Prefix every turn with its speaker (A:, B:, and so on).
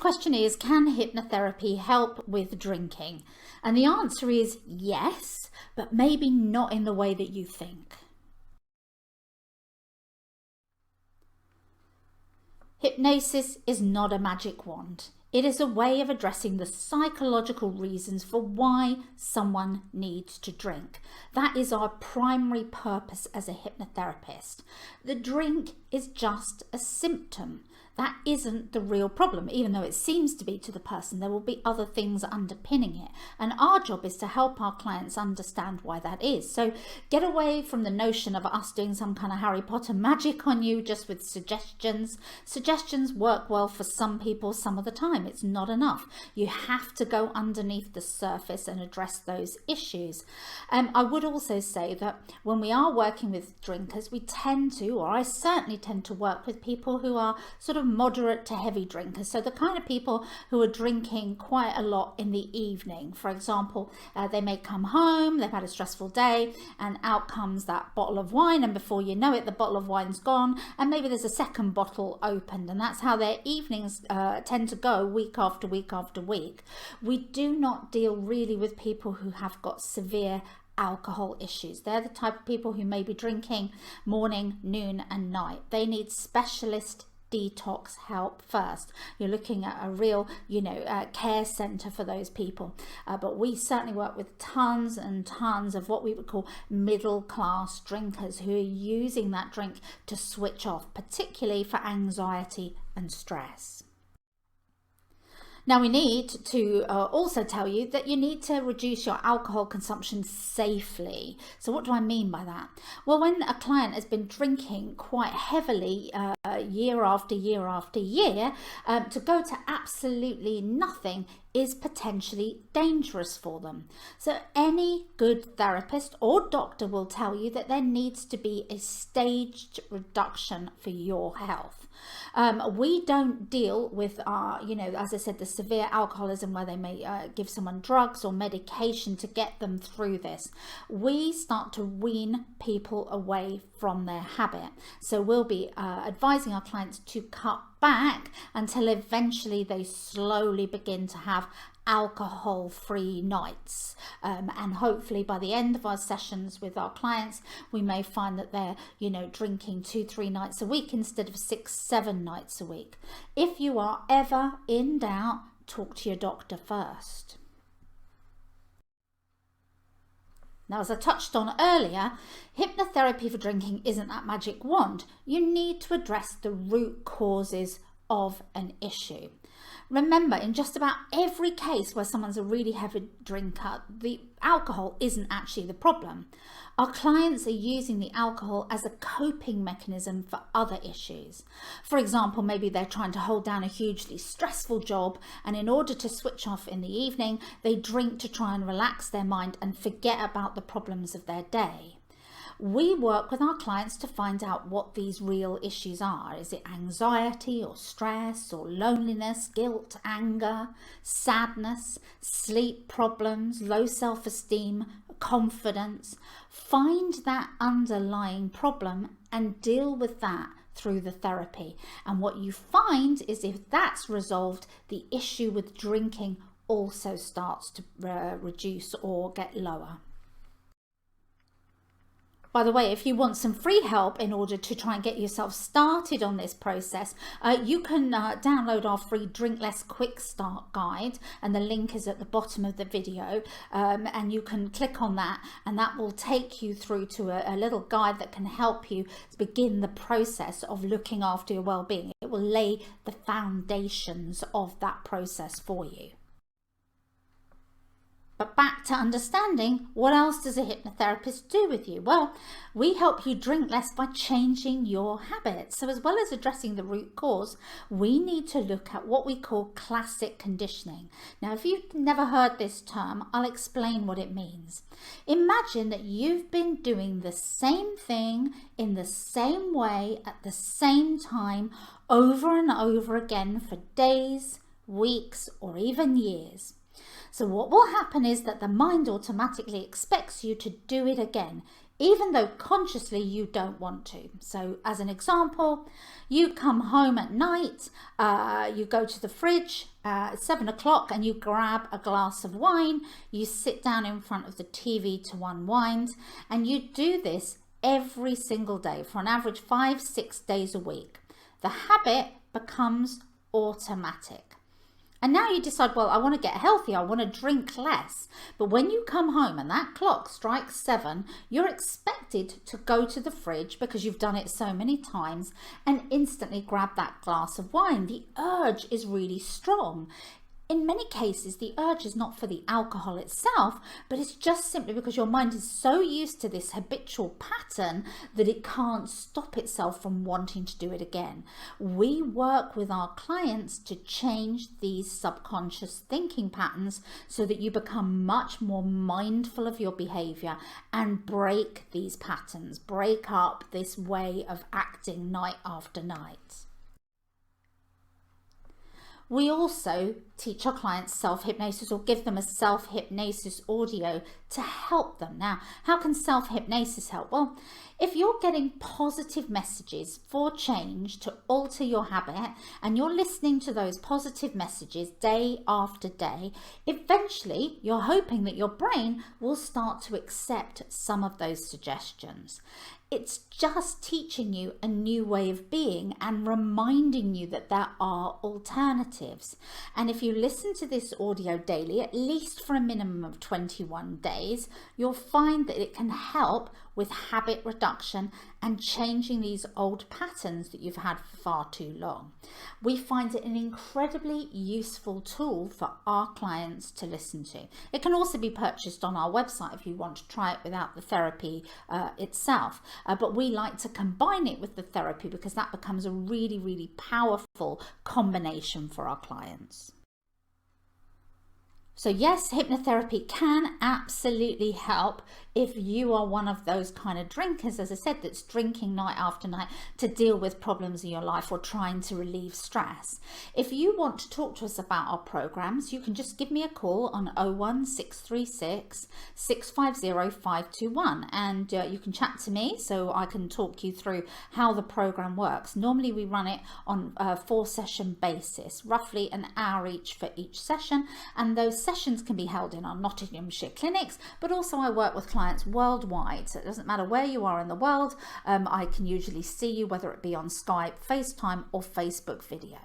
A: question is, can hypnotherapy help with drinking? And the answer is yes, but maybe not in the way that you think. Hypnosis is not a magic wand. It is a way of addressing the psychological reasons for why someone needs to drink. That is our primary purpose as a hypnotherapist. The drink is just a symptom. That isn't the real problem, even though it seems to be to the person. There will be other things underpinning it. And our job is to help our clients understand why that is. So get away from the notion of us doing some kind of Harry Potter magic on you just with suggestions. Suggestions work well for some people some of the time. It's not enough. You have to go underneath the surface and address those issues. I would also say that when we are working with drinkers, we tend to, or I certainly tend to work with people who are sort of moderate to heavy drinkers. So the kind of people who are drinking quite a lot in the evening. For example, they may come home, they've had a stressful day, and out comes that bottle of wine, and before you know it, the bottle of wine's gone, and maybe there's a second bottle opened, and that's how their evenings tend to go week after week after week. We do not deal really with people who have got severe alcohol issues. They're the type of people who may be drinking morning, noon and night. They need specialist detox help first. You're looking at a real, care center for those people. But we certainly work with tons and tons of what we would call middle class drinkers who are using that drink to switch off, particularly for anxiety and stress. Now we need to also tell you that you need to reduce your alcohol consumption safely. So what do I mean by that? Well, when a client has been drinking quite heavily year after year after year, to go to absolutely nothing is potentially dangerous for them. So any good therapist or doctor will tell you that there needs to be a staged reduction for your health. We don't deal with as I said, the severe alcoholism where they may give someone drugs or medication to get them through this. We start to wean people away from their habit. So we'll be advising our clients to cut back until eventually they slowly begin to have alcohol-free nights, and hopefully by the end of our sessions with our clients we may find that they're drinking 2-3 nights a week instead of 6-7 nights a week. If you are ever in doubt, talk to your doctor first. Now, as I touched on earlier, hypnotherapy for drinking isn't that magic wand. You need to address the root causes of an issue. Remember, in just about every case where someone's a really heavy drinker, the alcohol isn't actually the problem. Our clients are using the alcohol as a coping mechanism for other issues. For example, maybe they're trying to hold down a hugely stressful job, and in order to switch off in the evening, they drink to try and relax their mind and forget about the problems of their day. We work with our clients to find out what these real issues are. Is it anxiety or stress or loneliness, guilt, anger, sadness, sleep problems, low self-esteem, confidence? Find that underlying problem and deal with that through the therapy. And what you find is if that's resolved, the issue with drinking also starts to reduce or get lower. By the way, if you want some free help in order to try and get yourself started on this process, you can download our free Drink Less Quick Start guide, and the link is at the bottom of the video, and you can click on that and that will take you through to a little guide that can help you begin the process of looking after your well-being. It will lay the foundations of that process for you. But back to understanding, what else does a hypnotherapist do with you? Well, we help you drink less by changing your habits. So as well as addressing the root cause, we need to look at what we call classic conditioning. Now, if you've never heard this term, I'll explain what it means. Imagine that you've been doing the same thing in the same way at the same time over and over again for days, weeks, or even years. So what will happen is that the mind automatically expects you to do it again, even though consciously you don't want to. So as an example, you come home at night, you go to the fridge at 7 o'clock and you grab a glass of wine, you sit down in front of the TV to unwind, and you do this every single day for an average 5-6 days a week. The habit becomes automatic. And now you decide, well, I want to get healthy, I want to drink less. But when you come home and that clock strikes 7, you're expected to go to the fridge, because you've done it so many times, and instantly grab that glass of wine. The urge is really strong. In many cases, the urge is not for the alcohol itself, but it's just simply because your mind is so used to this habitual pattern that it can't stop itself from wanting to do it again. We work with our clients to change these subconscious thinking patterns so that you become much more mindful of your behavior and break these patterns, break up this way of acting night after night. We also teach our clients self-hypnosis, or give them a self-hypnosis audio to help them. Now, how can self-hypnosis help? Well, if you're getting positive messages for change to alter your habit, and you're listening to those positive messages day after day, eventually you're hoping that your brain will start to accept some of those suggestions. It's just teaching you a new way of being and reminding you that there are alternatives. And if you listen to this audio daily, at least for a minimum of 21 days, you'll find that it can help with habit reduction and changing these old patterns that you've had for far too long. We find it an incredibly useful tool for our clients to listen to. It can also be purchased on our website if you want to try it without the therapy itself. But we like to combine it with the therapy because that becomes a really, really powerful combination for our clients. So yes, hypnotherapy can absolutely help if you are one of those kind of drinkers, as I said, that's drinking night after night to deal with problems in your life or trying to relieve stress. If you want to talk to us about our programs, you can just give me a call on 01636 650 521, and you can chat to me so I can talk you through how the program works. Normally we run it on a 4-session basis, roughly an hour each for each session, and those sessions can be held in our Nottinghamshire clinics, but also I work with clients worldwide, so it doesn't matter where you are in the world. I can usually see you, whether it be on Skype, FaceTime or Facebook video.